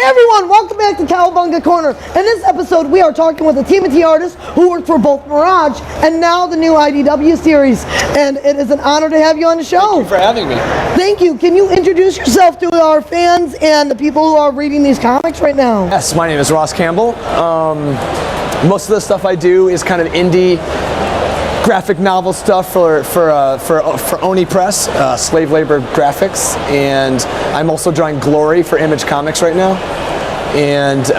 everyone, welcome back to Cowabunga Corner. In this episode, we are talking with a TMNT artist who worked for both Mirage and now the new IDW series. And it is an honor to have you on the show. Thank you for having me. Thank you. Can you introduce yourself to our fans and the people who are reading these comics right now? Yes, my name is Campbell. Most of the stuff I do is kind of indie graphic novel stuff for Oni Press, slave labor graphics, and I'm also drawing Glory for Image Comics right now. And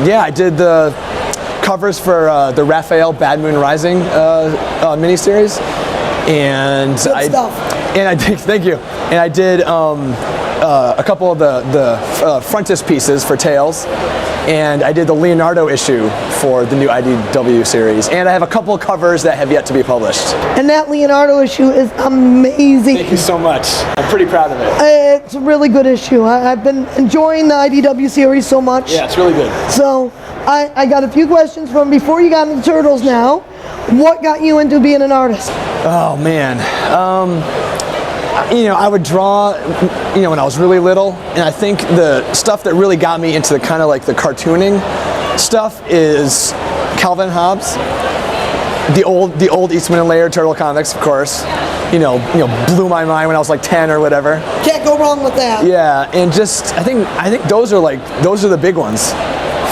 yeah, I did the covers for the Raphael Bad Moon Rising miniseries, and I did thank you, and I did a couple of the frontispieces for Tales. And I did the Leonardo issue for the new IDW series. And I have a couple of covers that have yet to be published. And that Leonardo issue is amazing. Thank you so much. I'm pretty proud of it. It's a really good issue. I've been enjoying the IDW series so much. Yeah, it's really good. So I got a few questions from before you got into Turtles now. What got you into being an artist? Oh, man. You know, I would draw, you know, when I was really little, and I think the stuff that really got me into the kind of like the cartooning stuff is Calvin Hobbes, the old Eastman and Laird Turtle comics, of course. You know, blew my mind when I was like 10 or whatever. Can't go wrong with that. Yeah, and just I think those are the big ones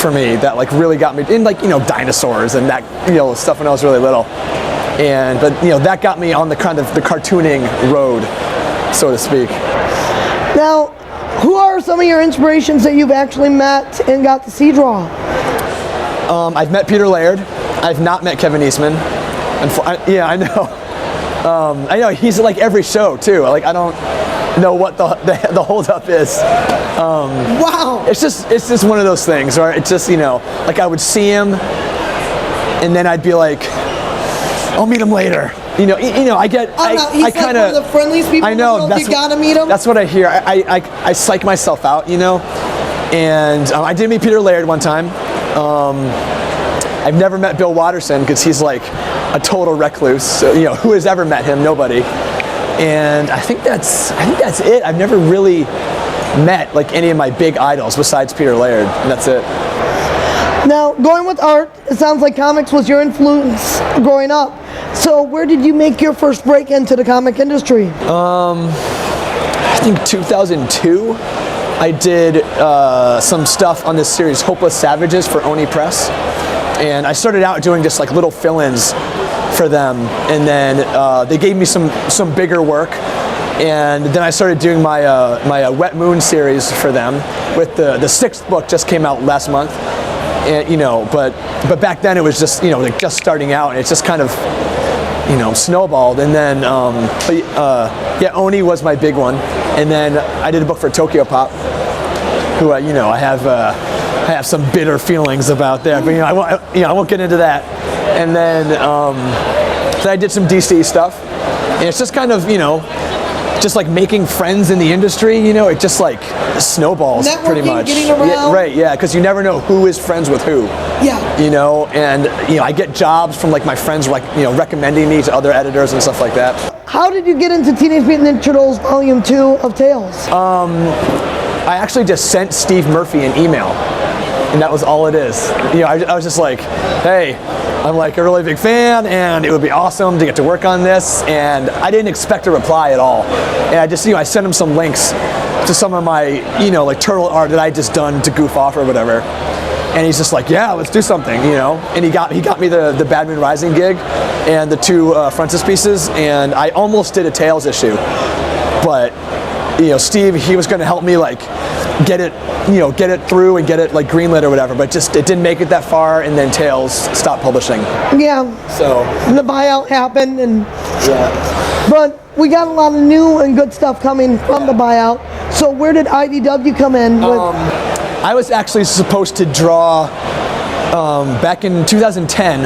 for me that like really got me in, like, you know, dinosaurs and that, you know, stuff when I was really little. But you know, that got me on the kind of the cartooning road, so to speak. Now, who are some of your inspirations that you've actually met and got to see draw? I've met Peter Laird. I've not met Kevin Eastman. Yeah, I know. I know he's at like every show too. Like I don't know what the holdup is. Wow. It's just one of those things, right? It's just, you know, like I would see him, and then I'd be like, I'll meet him later. You know, I get. He's like one of the friendliest people. I know. You gotta meet him. That's what I hear. I psych myself out, you know. And I did meet Peter Laird one time. I've never met Bill Watterson because he's like a total recluse. So, you know, who has ever met him? Nobody. And I think that's it. I've never really met like any of my big idols besides Peter Laird, and that's it. Now, going with art, it sounds like comics was your influence growing up. So where did you make your first break into the comic industry? I think 2002. I did some stuff on this series, Hopeless Savages, for Oni Press. And I started out doing just like little fill-ins for them. And then they gave me some bigger work. And then I started doing my Wet Moon series for them. With the sixth book just came out last month. And, you know, but back then it was just, you know, like just starting out, and it's just kind of, you know, snowballed. And then yeah, Oni was my big one, and then I did a book for Tokyo Pop, who you know, I have some bitter feelings about there, but I won't get into that. And then I did some DC stuff, and it's just kind of, you know, just like making friends in the industry, you know, it just like snowballs. Networking, pretty much. Getting around. Yeah, right, yeah, because you never know who is friends with who. Yeah. You know, and you know, I get jobs from like my friends, like, you know, recommending me to other editors and stuff like that. How did you get into Teenage Mutant Ninja Turtles Volume 2 of Tales? I actually just sent Steve Murphy an email, and that was all it is. You know, I was just like, hey, I'm like a really big fan, and it would be awesome to get to work on this. And I didn't expect a reply at all. And I just, you know, I sent him some links to some of my, you know, like turtle art that I just done to goof off or whatever. And he's just like, yeah, let's do something, you know. And he got me the Bad Moon Rising gig and the two frontispieces, and I almost did a Tales issue, but you know, Steve, he was going to help me like get it through and get it like greenlit or whatever, but just it didn't make it that far, and then Tales stopped publishing. Yeah. So the buyout happened, and yeah. But we got a lot of new and good stuff coming from the buyout. So where did IDW come in? I was actually supposed to draw back in 2010,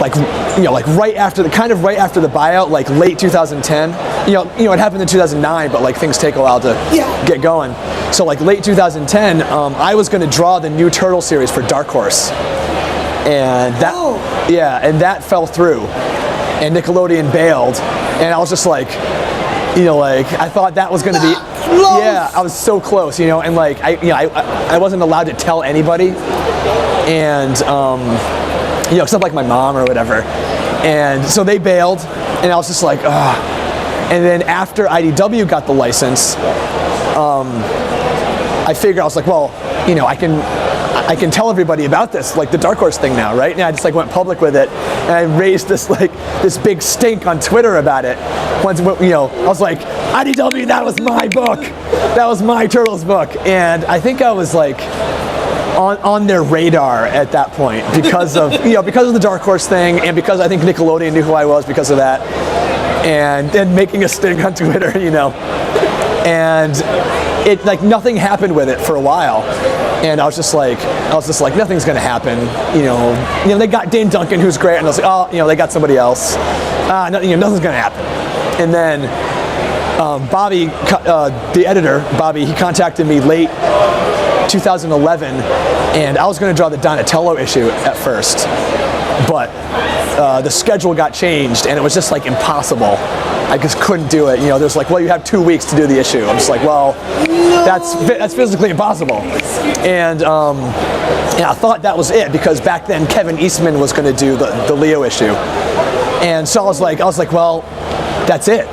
like, you know, like right after the buyout, like late 2010. You know, it happened in 2009, but like things take a while to get going. So like late 2010, I was going to draw the new Turtle series for Dark Horse, and that fell through, and Nickelodeon bailed, and I was just like, you know, like I thought that was going to be close. Yeah, I was so close, you know, and like I wasn't allowed to tell anybody, and you know, except like my mom or whatever. And so they bailed, and I was just like, ugh. And then after IDW got the license, I figured, I was like, well, you know, I can tell everybody about this, like the Dark Horse thing now, right? And I just like went public with it, and I raised this big stink on Twitter about it. Once, you know, I was like, IDW, that was my book, that was my Turtles book, and I think I was like on their radar at that point because of because of the Dark Horse thing, and because I think Nickelodeon knew who I was because of that, and then making a stink on Twitter, you know, and it like nothing happened with it for a while. And I was just like, nothing's gonna happen, you know. They got Dane Duncan, who's great, and I was like, oh, you know, they got somebody else. No, you know, nothing's gonna happen. And then Bobby, the editor, Bobby, he contacted me late 2011, and I was gonna draw the Donatello issue at first, but the schedule got changed, and it was just like impossible. I just couldn't do it. You know, there's like, well, you have 2 weeks to do the issue. I'm just like, well, that's physically impossible. And I thought that was it, because back then Kevin Eastman was going to do the Leo issue, and so I was like, well, that's it.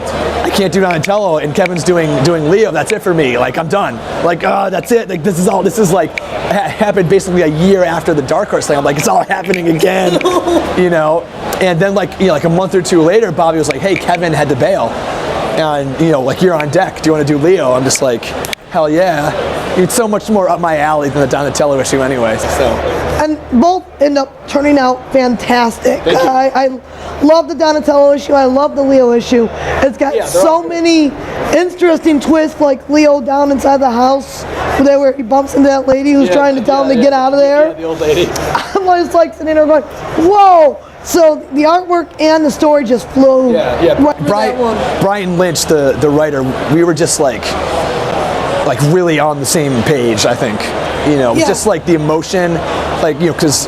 I can't do Donatello, and Kevin's doing Leo. That's it for me. Like, I'm done. Like, that's it. Like, this is like happened basically a year after the Dark Horse thing. I'm like, it's all happening again, you know. And then like a month or two later, Bobby was like, hey, Kevin had to bail, and you know, like, you're on deck. Do you want to do Leo? I'm just like, hell yeah. It's so much more up my alley than the Donatello issue anyway. So. And both end up turning out fantastic. I love the Donatello issue. I love the Leo issue. It's got so many interesting twists, like Leo down inside the house where he bumps into that lady who's trying to tell him to get out of there. Yeah, the old lady. I'm just like sitting there going, whoa. So the artwork and the story just flew. Right. Brian Lynch, the writer, we were just like really on the same page, I think. You know, just like the emotion, like, you know, because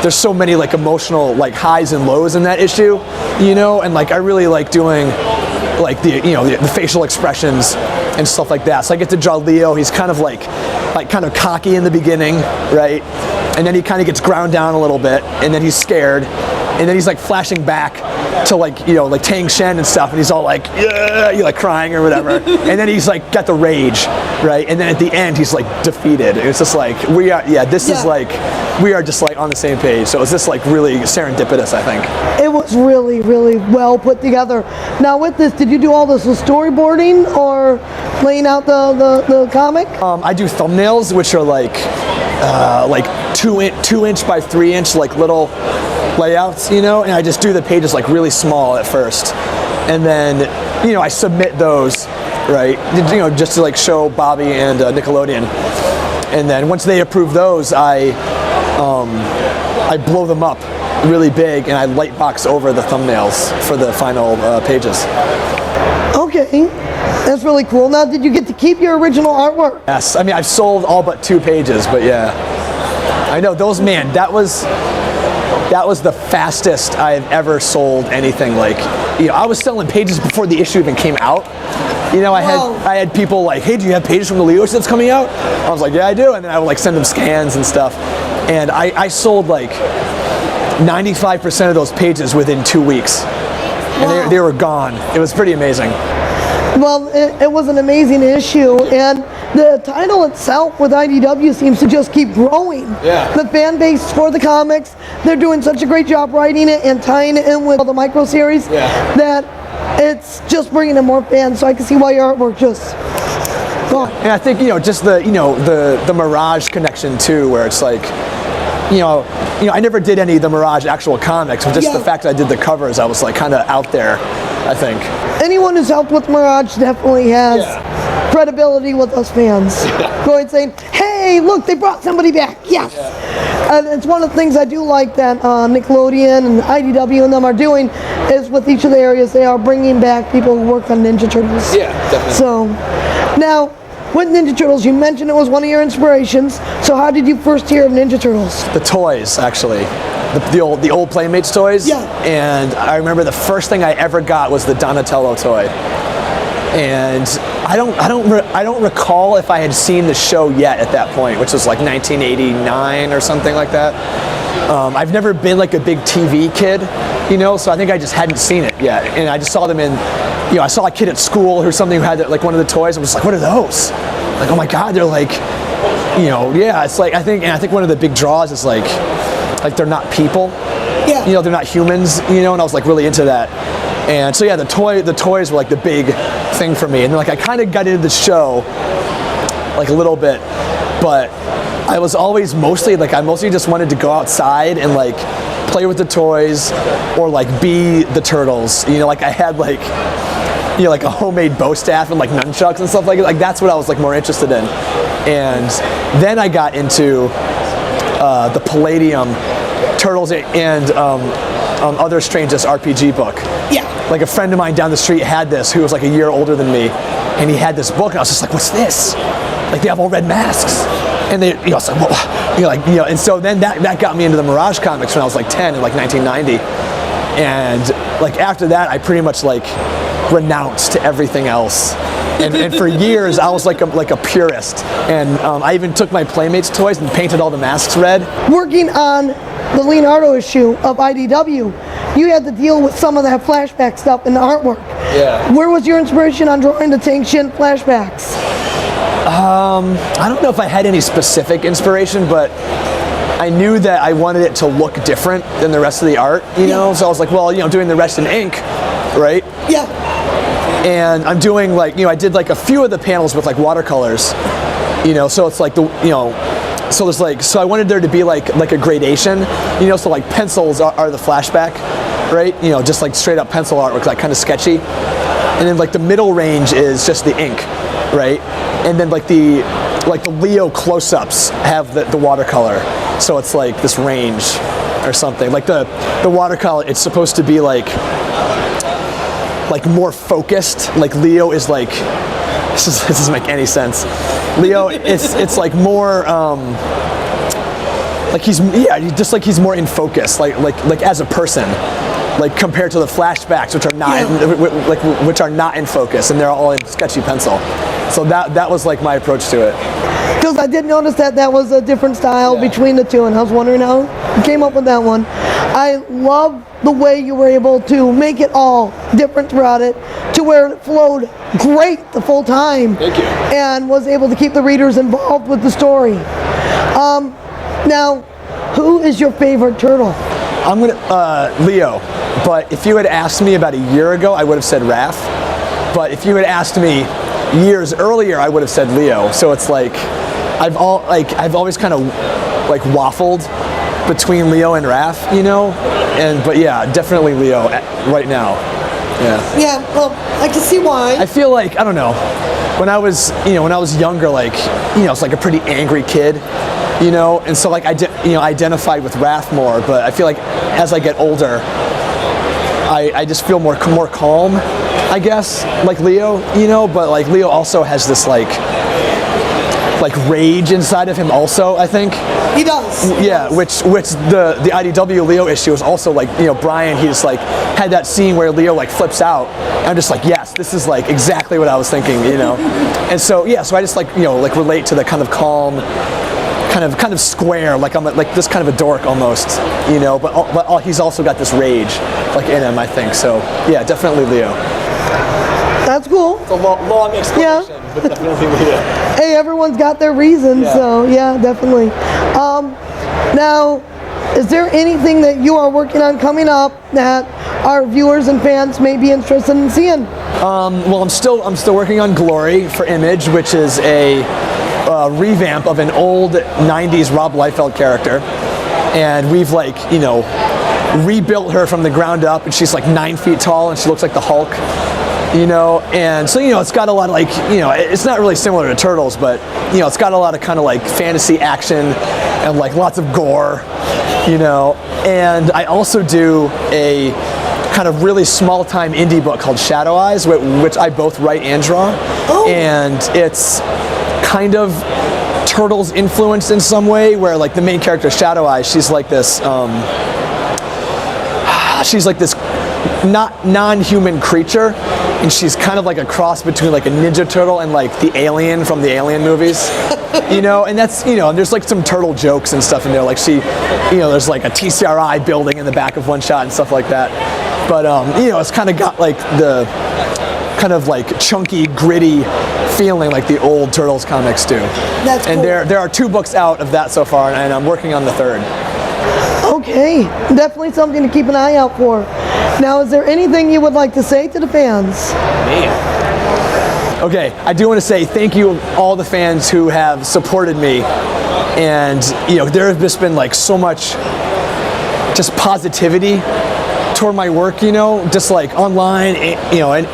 there's so many like emotional like highs and lows in that issue, you know, and like I really like doing like the facial expressions and stuff like that. So I get to draw Leo. He's kind of like kind of cocky in the beginning, right? And then he kind of gets ground down a little bit, and then he's scared, and then he's like flashing back to like, you know, like Tang Shen and stuff, and he's all like, yeah, you like crying or whatever, and then he's like got the rage, right? And then at the end he's like defeated. It's just like we are just like on the same page. So it's just like really serendipitous, I think. It was really, really well put together. Now with this, did you do all this with storyboarding or laying out the comic? I do thumbnails, which are like 2 inch by 3 inch like little layouts, you know, and I just do the pages like really small at first, and then, you know, I submit those, right, you know, just to like show Bobby and Nickelodeon, and then once they approve those, I blow them up really big, and I light box over the thumbnails for the final pages. Okay, that's really cool. Now, did you get to keep your original artwork? Yes, I mean, I've sold all but 2 pages, but yeah, I know those, man, that was the fastest I've ever sold anything. Like, you know, I was selling pages before the issue even came out. You know, I had people like, hey, do you have pages from the Leo issue that's coming out? I was like, yeah, I do. And then I would like send them scans and stuff. And I sold like 95% of those pages within 2 weeks. And they were gone. It was pretty amazing. Well, it was an amazing issue, and the title itself with IDW seems to just keep growing. Yeah. The fan base for the comics, they're doing such a great job writing it and tying it in with the Micro series that it's just bringing in more fans, so I can see why your artwork just... And I think, you know, just the Mirage connection too, where it's like, you know, I never did any of the Mirage actual comics, but just the fact that I did the covers, I was like kind of out there, I think. Anyone who's helped with Mirage definitely has credibility with us fans. Going saying, hey, look, they brought somebody back. Yes. And it's one of the things I do like that Nickelodeon and IDW and them are doing is with each of the areas they are bringing back people who work on Ninja Turtles. Yeah, definitely. So now, with Ninja Turtles, you mentioned it was one of your inspirations. So how did you first hear of Ninja Turtles? The toys, actually. The old Playmates toys. Yeah. And I remember the first thing I ever got was the Donatello toy. And I don't recall if I had seen the show yet at that point, which was like 1989 or something like that. I've never been like a big TV kid, you know, so I think I just hadn't seen it yet. And I just saw them in, you know, I saw a kid at school or something who had like one of the toys. I was like, what are those? Like, oh my God, they're like, you know, yeah, it's like, I think one of the big draws is like they're not people. Yeah. You know, they're not humans, you know, and I was like really into that. And so yeah, the toys were like the big thing for me. And then like I kind of got into the show like a little bit, but I was always mostly just wanted to go outside and like play with the toys or like be the turtles. You know, like I had like, you know, like a homemade bow staff and like nunchucks and stuff like that. Like that's what I was like more interested in. And then I got into the Palladium Turtles and Other Strangest RPG book. Yeah. Like a friend of mine down the street had this who was like a year older than me, and he had this book, and I was just like, what's this? Like they have all red masks. And they, you know, I was like, whoa. You know, like, you know, and so then that got me into the Mirage comics when I was like 10 in like 1990. And like after that, I pretty much like renounced everything else. And for years, I was like a purist. And I even took my Playmates toys and painted all the masks red. Working on the Leonardo issue of IDW, you had to deal with some of that flashback stuff in the artwork. Yeah. Where was your inspiration on drawing the Tank Shin flashbacks? I don't know if I had any specific inspiration, but I knew that I wanted it to look different than the rest of the art, you know? So I was like, well, you know, doing the rest in ink, right? Yeah. And I'm doing like, you know, I did like a few of the panels with like watercolors, you know, so it's like the, you know, so there's like, so I wanted there to be like a gradation, you know, so like pencils are the flashback, right? You know, just like straight up pencil artwork, like kind of sketchy. And then like the middle range is just the ink, right? And then like the Leo close-ups have the watercolor. So it's like this range or something. Like the watercolor, it's supposed to be like more focused. Like Leo is like, this doesn't make any sense. Leo, it's like more, like he's more in focus, like as a person, like compared to the flashbacks, which are not, which are not in focus, and they're all in sketchy pencil. So that was like my approach to it. Because I did notice that was a different style between the two, and I was wondering how you came up with that one. I love the way you were able to make it all different throughout it, to where it flowed great the full time. Thank you. And was able to keep the readers involved with the story. Now, who is your favorite turtle? I'm gonna Leo, but if you had asked me about a year ago, I would have said Raph. But if you had asked me years earlier, I would have said Leo. So it's like I've always kind of like waffled between Leo and Raph, you know. But yeah, definitely Leo right now. Yeah. Yeah, well, I can see why. I feel like, I don't know, when I was younger, like, you know, it's like a pretty angry kid, you know, and so like I identified with Raph more, but I feel like as I get older, I just feel more calm, I guess, like Leo, you know, but like Leo also has this like rage inside of him also, I think. He does. Yeah, which the IDW Leo issue is also like, you know, Brian, he just like had that scene where Leo like flips out. And I'm just like, yes, this is like exactly what I was thinking, you know. And so yeah, so I just like, you know, like relate to the kind of calm, kind of square, like I'm like this kind of a dork almost, you know. But he's also got this rage like in him, I think. So yeah, definitely Leo. That's cool. It's a long explanation, but definitely Leo. Hey, everyone's got their reasons, so yeah, definitely. Now, is there anything that you are working on coming up that our viewers and fans may be interested in seeing? Well, I'm still working on Glory for Image, which is a revamp of an old 90s Rob Liefeld character, and we've like, you know, rebuilt her from the ground up, and she's like 9 feet tall, and she looks like the Hulk. You know, and so, you know, it's got a lot of like, you know, it's not really similar to Turtles, but, you know, it's got a lot of kind of like fantasy action and like lots of gore, you know. And I also do a kind of really small time indie book called Shadow Eyes, which I both write and draw. Oh. And it's kind of Turtles influenced in some way, where like the main character Shadow Eyes, she's like this not non-human creature, and she's kind of like a cross between like a Ninja Turtle and like the alien from the Alien movies, you know, and that's, you know, and there's like some turtle jokes and stuff in there, like she, you know, there's like a TCRI building in the back of one shot and stuff like that, but you know, it's kind of got like the kind of like chunky, gritty feeling like the old Turtles comics do. That's and cool. there are 2 books out of that so far, and I'm working on the 3rd. Okay, definitely something to keep an eye out for. Now, is there anything you would like to say to the fans? Okay, I do want to say thank you all the fans who have supported me, and you know, there has just been like so much just positivity toward my work, you know, just like online, you know, and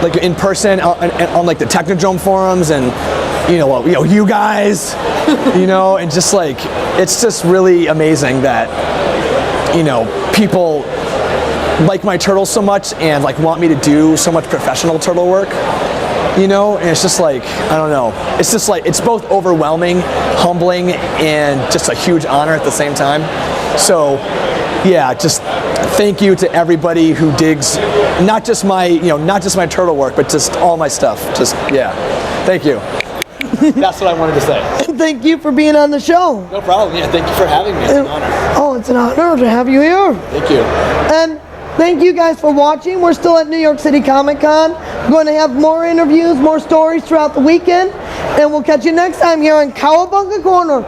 like in person on like the Technodrome forums, and you know, you guys, you know, and just like, it's just really amazing that, you know, people like my turtles so much and like want me to do so much professional turtle work, you know, and it's just like, I don't know, it's just like, it's both overwhelming, humbling, and just a huge honor at the same time. So yeah, just thank you to everybody who digs not just my, you know, not just my turtle work, but just all my stuff. Just, yeah, thank you. That's what I wanted to say. Thank you for being on the show. No problem. Yeah, thank you for having me. It's an honor. Oh, it's an honor to have you here. Thank you. And thank you guys for watching. We're still at New York City Comic Con. We're going to have more interviews, more stories throughout the weekend. And we'll catch you next time here on Cowabunga Corner.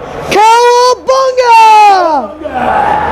Cowabunga!